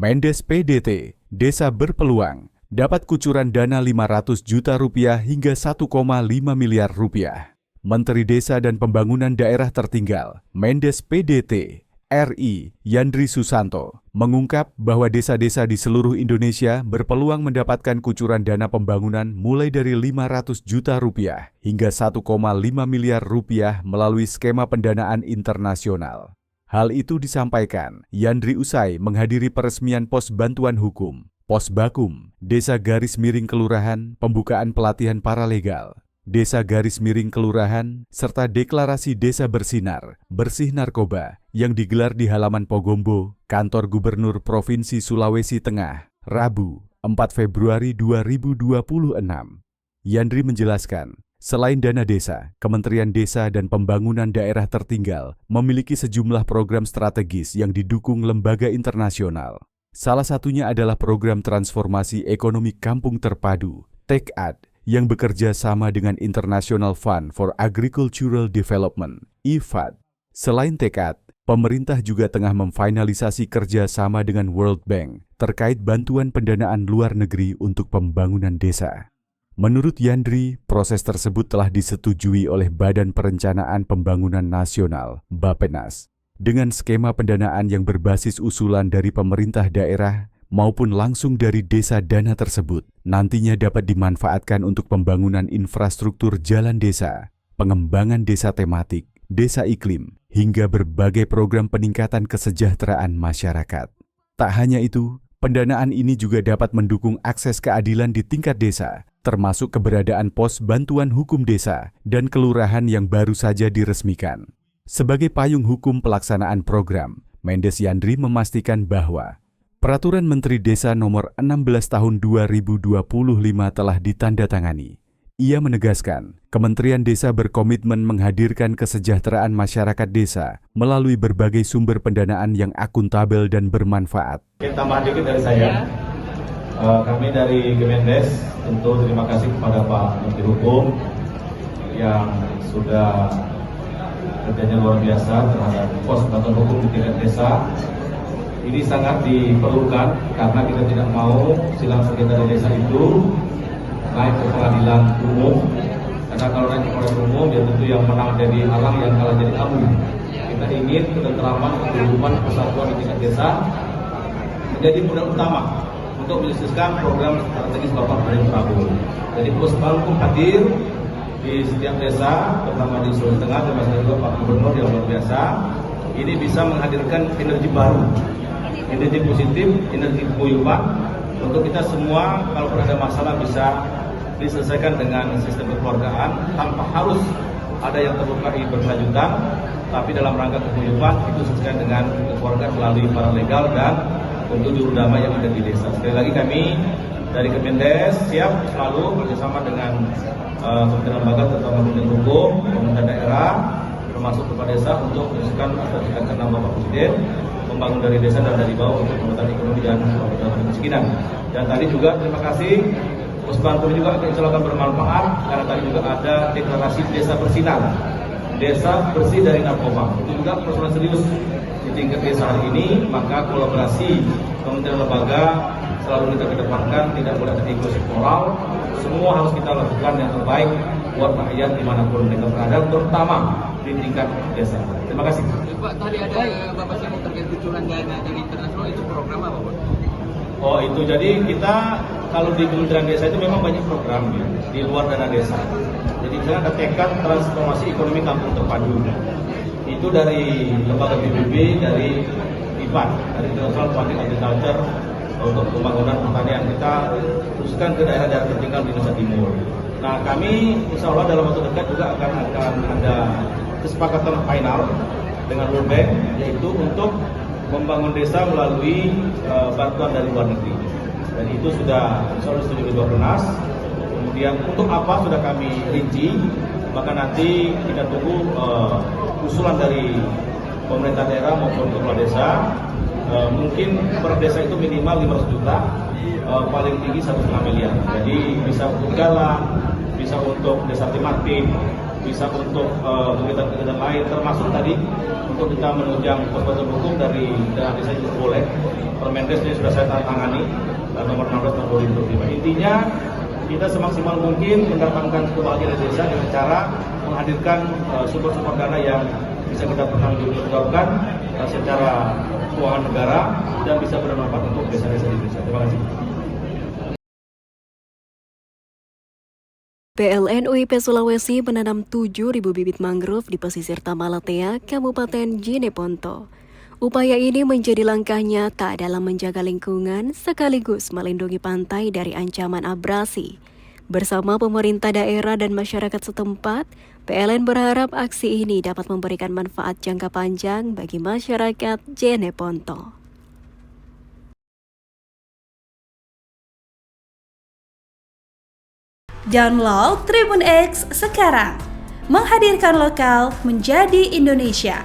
Mendes PDT, Desa Berpeluang, dapat kucuran dana 500 juta rupiah hingga 1,5 miliar rupiah. Menteri Desa dan Pembangunan Daerah Tertinggal, Mendes PDT, RI, Yandri Susanto, mengungkap bahwa desa-desa di seluruh Indonesia berpeluang mendapatkan kucuran dana pembangunan mulai dari 500 juta rupiah hingga 1,5 miliar rupiah melalui skema pendanaan internasional. Hal itu disampaikan Yandri usai menghadiri peresmian Pos Bantuan Hukum, Pos Bakum, Desa Garis Miring Kelurahan, pembukaan pelatihan paralegal, Desa Garis Miring Kelurahan, serta deklarasi Desa Bersinar, Bersih Narkoba yang digelar di halaman Pogombo, Kantor Gubernur Provinsi Sulawesi Tengah, Rabu, 4 Februari 2026. Yandri menjelaskan, selain dana desa, Kementerian Desa dan Pembangunan Daerah Tertinggal memiliki sejumlah program strategis yang didukung lembaga internasional. Salah satunya adalah program transformasi ekonomi kampung terpadu, TEKAD, yang bekerja sama dengan International Fund for Agricultural Development, IFAD. Selain TEKAD, pemerintah juga tengah memfinalisasi kerja sama dengan World Bank terkait bantuan pendanaan luar negeri untuk pembangunan desa. Menurut Yandri, proses tersebut telah disetujui oleh Badan Perencanaan Pembangunan Nasional, Bappenas, dengan skema pendanaan yang berbasis usulan dari pemerintah daerah maupun langsung dari desa. Dana tersebut nantinya dapat dimanfaatkan untuk pembangunan infrastruktur jalan desa, pengembangan desa tematik, desa iklim, hingga berbagai program peningkatan kesejahteraan masyarakat. Tak hanya itu, pendanaan ini juga dapat mendukung akses keadilan di tingkat desa, termasuk keberadaan pos bantuan hukum desa dan kelurahan yang baru saja diresmikan. Sebagai payung hukum pelaksanaan program, Mendes Yandri memastikan bahwa Peraturan Menteri Desa Nomor 16 Tahun 2025 telah ditandatangani. Ia menegaskan, Kementerian Desa berkomitmen menghadirkan kesejahteraan masyarakat desa melalui berbagai sumber pendanaan yang akuntabel dan bermanfaat. Tambah dikit dari saya. Kami dari Kemendes tentu terima kasih kepada Pak Menteri Hukum yang sudah kerjanya luar biasa terhadap pos bantuan hukum di tingkat desa. Ini sangat diperlukan karena kita tidak mau silang sengketa di desa itu naik ke pengadilan umum, karena kalau naik ke pengadilan umum ya tentu yang menang jadi alang, yang kalah jadi abu. Kita ingin ketentraman, kehidupan, persatuan di tingkat desa menjadi modal utama untuk menyukseskan program strategis Bapak Presiden Prabowo. Jadi Pos Bakum hadir di setiap desa, terutama di Sulawesi Tengah, termasuk juga Pak Gubernur yang luar biasa. Ini bisa menghadirkan energi baru, energi positif, energi keguyuban untuk kita semua. Kalau ada masalah bisa diselesaikan dengan sistem kekeluargaan tanpa harus ada yang terlukai berkelanjutan, tapi dalam rangka keguyuban itu selesaikan dengan kekeluargaan melalui paralegal dan untuk juru damai yang ada di desa. Sekali lagi kami dari Kemendes siap selalu bekerjasama dengan kementerian lembaga, terutama Kementerian Hukum, pemerintah daerah, termasuk kepala desa untuk menyelesaikan cita-cita ke-6 Bapak Presiden, membangun dari desa dan dari bawah untuk pemerintahan ekonomi dan pemerintahan kemiskinan. Dan tadi juga terima kasih Pos Bantuan juga insya Allah akan bermanfaat karena tadi juga ada deklarasi Desa Bersinar, Desa Bersih dari Narkoba. Itu juga persoalan serius di tingkat desa hari ini, maka kolaborasi kementerian lembaga selalu kita kedepankan, tidak boleh ada ego sektoral. Semua harus kita lakukan yang terbaik buat rakyat dimanapun mereka berada, terutama di tingkat desa. Terima kasih. Pak, tadi ada Bapak singgung terkait kucuran dana dari internasional, itu program apa Pak? Oh itu, jadi kita kalau di Kementerian Desa itu memang banyak program ya, di luar dana desa. Jadi misalnya ada tekad transformasi ekonomi kampung terpadu. Itu dari lembaga PBB, dari IFAD, dari International Fund for Agriculture untuk pembangunan pertanian. Kita teruskan ke daerah-daerah tertinggal di Nusa Timur. Nah kami insya Allah dalam waktu dekat juga akan ada kesepakatan final dengan World Bank, yaitu untuk membangun desa melalui bantuan dari luar negeri. Dan itu sudah insya Allah disetujui Bappenas. Kemudian untuk apa sudah kami rinci, maka nanti kita tunggu usulan dari pemerintah daerah maupun kepala desa. Mungkin per desa itu minimal 500 juta, paling tinggi 1,5 miliar. Jadi bisa untuk jalan, bisa untuk desa tematik, bisa untuk kegiatan-kegiatan lain, termasuk tadi untuk kita menunjang perbuatan hukum dari dana desa itu boleh. Permendes ini sudah saya tangani nomor 16 tahun 2005. Intinya kita semaksimal mungkin mendatangkan kebahagiaan desa dengan cara menghadirkan sumber-sumber dana yang bisa kita pertanggungjawabkan secara keuangan negara dan bisa bermanfaat untuk desa-desa di Indonesia. Terima kasih. PLN UIP Sulawesi menanam 7.000 bibit mangrove di pesisir Tamalatea, Kabupaten Jeneponto. Upaya ini menjadi langkah nyata dalam menjaga lingkungan sekaligus melindungi pantai dari ancaman abrasi. Bersama pemerintah daerah dan masyarakat setempat, PLN berharap aksi ini dapat memberikan manfaat jangka panjang bagi masyarakat Jeneponto. Download Tribun X sekarang, menghadirkan lokal menjadi Indonesia.